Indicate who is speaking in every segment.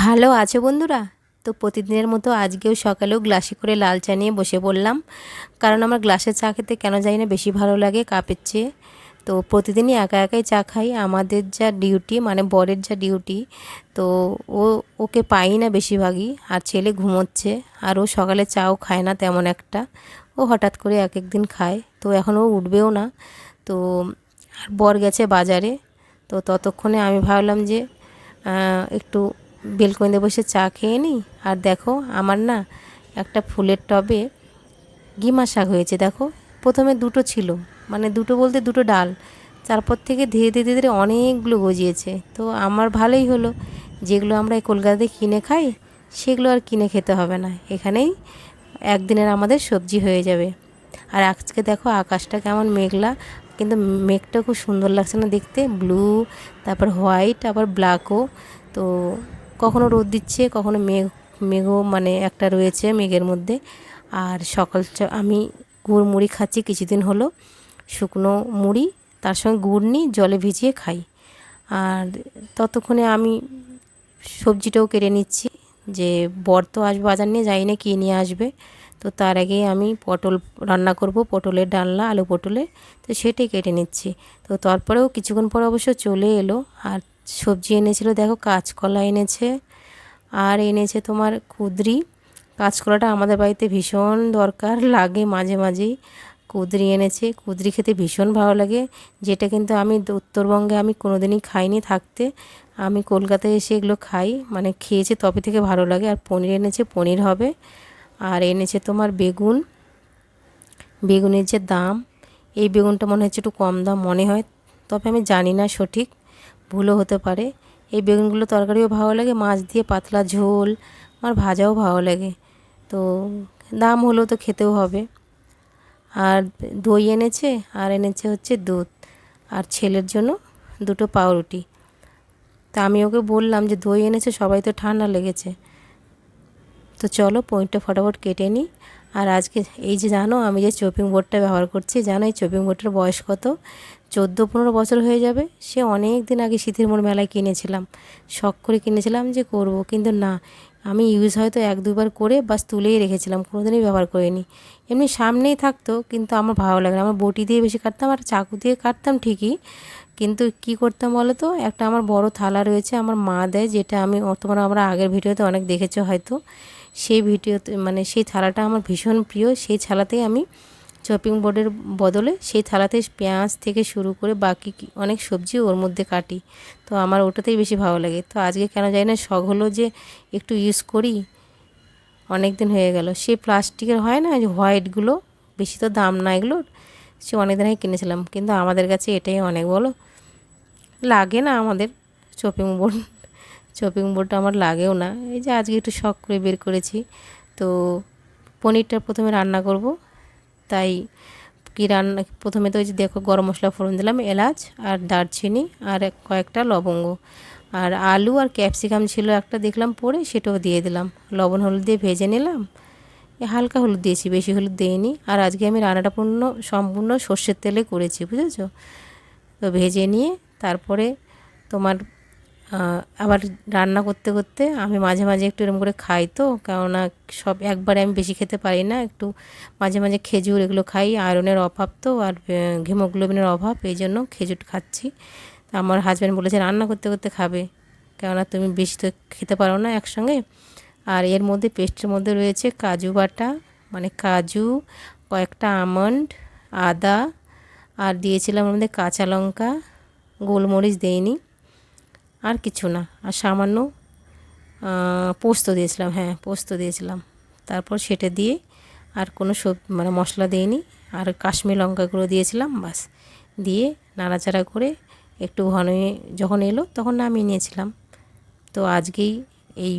Speaker 1: ভালো আছো বন্ধুরা? তো প্রতিদিনের মতো আজকেও সকালেও গ্লাসে করে লাল চা নিয়ে বসে পড়লাম। কারণ আমার গ্লাসের চা খেতে কেন জানি না বেশি ভালো লাগে কাপের চেয়ে। তো প্রতিদিনই একা একাই চা খাই। আমাদের যা ডিউটি, মানে বরের যা ডিউটি, তো ও ওকে পাই না বেশিরভাগই। আর ছেলে ঘুমোচ্ছে, আর ও সকালে চাও খায় না তেমন একটা। ও হঠাৎ করে এক এক দিন খায়, তো এখন ও উঠবেও না। তো আর বর গেছে বাজারে। তো ততক্ষণে আমি ভাবলাম যে একটু বেলকনিতে বসে চা খেয়ে নিই। আর দেখো আমার না একটা ফুলের টবে গিমা শাক হয়েছে। দেখো, প্রথমে দুটো ছিল, মানে দুটো বলতে দুটো ডাল, তারপর থেকে ধীরে ধীরে ধীরে অনেকগুলো গজিয়েছে। তো আমার ভালোই হলো, যেগুলো আমরা এই কলকাতাতে কিনে খাই সেগুলো আর কিনে খেতে হবে না, এখানেই একদিনের আমাদের সবজি হয়ে যাবে। আর আজকে দেখো আকাশটা কেমন মেঘলা, কিন্তু মেঘটা খুব সুন্দর লাগছে না দেখতে, ব্লু, তারপর হোয়াইট, আবার ব্ল্যাকও। তো কখনো রোদ দিচ্ছে, কখনো মেঘও মানে একটা রয়েছে মেঘের মধ্যে। আর আমি গুড় মুড়ি খাচ্ছি কিছুদিন হলো, শুকনো মুড়ি, তার সঙ্গে গুড় নিই, জলে ভিজিয়ে খাই। আর ততক্ষণে আমি সবজিটাও কেটে নিচ্ছি, যে বর তো আসবে বাজার নিয়ে, যাই না কী নিয়ে আসবে। তো তার আগে আমি পটল রান্না করব, পটলের ডালনা, আলু পটলে, তো সেটাই কেটে নিচ্ছি। তো তারপরেও কিছুক্ষণ পর অবশ্য চলে এলো। আর সবজি এনেছিল, দেখো কাঁচকলা এনেছে, আর এনেছে তোমার কুঁদরি। কাঁচকলাটা আমাদের বাড়িতে ভীষণ দরকার লাগে মাঝে মাঝেই। কুঁদরি এনেছে, কুঁদরি খেতে ভীষণ ভালো লাগে, যেটা কিন্তু আমি উত্তরবঙ্গে আমি কোনোদিনই খাইনি থাকতে। আমি কলকাতায় এসে এগুলো খাই, মানে খেয়েছি তবে থেকে ভালো লাগে। আর পনির এনেছে, পনির হবে। আর এনেছে তোমার বেগুন। বেগুনের যে দাম, এই বেগুনটা মনে হচ্ছে একটু কম দাম মনে হয়, তবে আমি জানি না সঠিক, ভুলও হতে পারে। এই বেগুনগুলো তরকারিও ভালো লাগে, মাছ দিয়ে পাতলা ঝোল, আমার ভাজাও ভালো লাগে। তো দাম হলো তো খেতেও হবে। আর দই এনেছে, আর এনেছে হচ্ছে দুধ, আর ছেলের জন্য দুটো পাউরুটি। তা আমি ওকে বললাম যে দই এনেছে, সবাই তো ঠান্ডা লেগেছে। তো চলো পনিরটা ফটাফট কেটে নিই। আর আজকে এই যে জানো আমি যে চপিং বোর্ডটা ব্যবহার করছি, জানো এই চপিং বোর্ডটার বয়স কত? 14-15 বছর হয়ে যাবে। সে অনেক দিন আগে শীতের মোড় মেলায় কিনেছিলাম, শখ করে কিনেছিলাম যে করব, কিন্তু না, আমি ইউজ হয়তো 1-2 বার করে বাস তুলেই রেখেছিলাম, কোনোদিনই ব্যবহার করিনি। এমনি সামনেই থাকতো, কিন্তু আমার ভালো লাগে না। আমার বটি দিয়ে বেশি কাটতাম, আর চাকু দিয়ে কাটতাম ঠিকই, কিন্তু কি করতাম বলো তো, একটা আমার বড় থালা রয়েছে, আমার মা দেয়, যেটা আমি তোমরা আমরা আগের ভিডিওতে অনেক দেখেছো হয়তো। সেই ভিডিওতে মানে সেই থালাটা আমার ভীষণ প্রিয়, সেই থালাতেই আমি চপিং বোর্ডের বদলে সেই থালাতে পেঁয়াজ থেকে শুরু করে বাকি অনেক সবজি ওর মধ্যে কাটি। তো আমার ওটাতেই বেশি ভালো লাগে। তো আজকে কেন জানি না শখ হলো যে একটু ইউজ করি, অনেক দিন হয়ে গেল। সে প্লাস্টিকের হয় না যে হোয়াইটগুলো, বেশি তো দাম না এগুলোর, সে অনেক দিন আগে কিনেছিলাম, কিন্তু আমাদের কাছে এটাই অনেক, বলো, লাগে না আমাদের চপিং বোর্ড। চপিং বোর্ডটা আমার লাগেও না, এই যে আজকে একটু শখ করে বের করেছি। তো পনিরটা প্রথমে রান্না করব, তাই কি রান্না, প্রথমে তো ওই যে দেখো গরম মশলা ফোড়ন দিলাম, এলাচ আর দারচিনি আর কয়েকটা লবঙ্গ, আর আলু আর ক্যাপসিকাম ছিল একটা দেখলাম পরে, সেটাও দিয়ে দিলাম, লবণ হলুদ দিয়ে ভেজে নিলাম। হালকা হলুদ দিয়েছি, বেশি হলুদ দিইনি। আর আজকে আমি রান্নাটা সম্পূর্ণ সর্ষের তেলে করেছি, বুঝেছো? তো ভেজে নিয়ে তারপরে তোমার আবার রান্না করতে করতে আমি মাঝে মাঝে একটু এরকম করে খাই, তো কেননা সব একবারে আমি বেশি খেতে পারি না, একটু মাঝে মাঝে খেজুর এগুলো খাই, আয়রনের অভাব তো, আর হিমোগ্লোবিনের অভাব, এই জন্য খেজুর খাচ্ছি। তা আমার হাজব্যান্ড বলেছে রান্না করতে করতে খাবে, কেননা তুমি বেশি তো খেতে পারো না একসঙ্গে। আর এর মধ্যে পেস্টের মধ্যে রয়েছে কাজু বাটা, মানে কাজু, কয়েকটা আমন্ড, আদা, আর দিয়েছিলাম ওর মধ্যে কাঁচা লঙ্কা, গোলমরিচ দেইনি, আর কিছু না, আর সামান্য পোস্ত দিয়েছিলাম, হ্যাঁ পোস্ত দিয়েছিলাম। তারপর সেটা দিয়ে আর কোনো মানে মশলা দিইনি, আর কাশ্মীর লঙ্কা গুঁড়ো দিয়েছিলাম, বাস দিয়ে নাড়াচাড়া করে একটু ঘন যখন এলো তখন নামিয়ে নিয়েছিলাম। তো আজকেই এই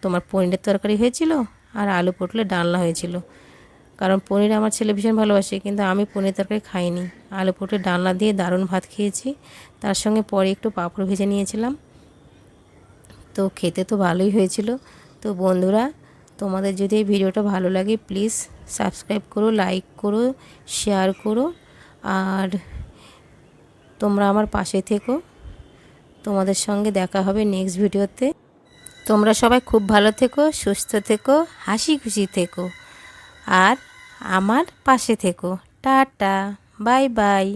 Speaker 1: তোমার পনিরের তরকারি হয়েছিল, আর আলু পটলের ডালনা হয়েছিল। কারণ পনির আমার ছেলে ভীষণ ভালোবাসে, কিন্তু আমি পনির তরকারি খাইনি। আলু পটলের ডালনা দিয়ে দারুণ ভাত খেয়েছি, তার সঙ্গে পরে একটু পাঁপড় ভেজে নিয়েছিলাম। তো খেতে তো ভালোই হয়েছিল। তো বন্ধুরা, তোমাদের যদি এই ভিডিওটা ভালো লাগে প্লিজ সাবস্ক্রাইব করো, লাইক করো, শেয়ার করো, আর তোমরা আমার পাশে থেকো। তোমাদের সঙ্গে দেখা হবে নেক্সট ভিডিওতে। তোমরা সবাই খুব ভালো থেকো, সুস্থ থেকো, হাসি খুশি থেকো আর আমার পাশে থেকো। Tata, bye bye.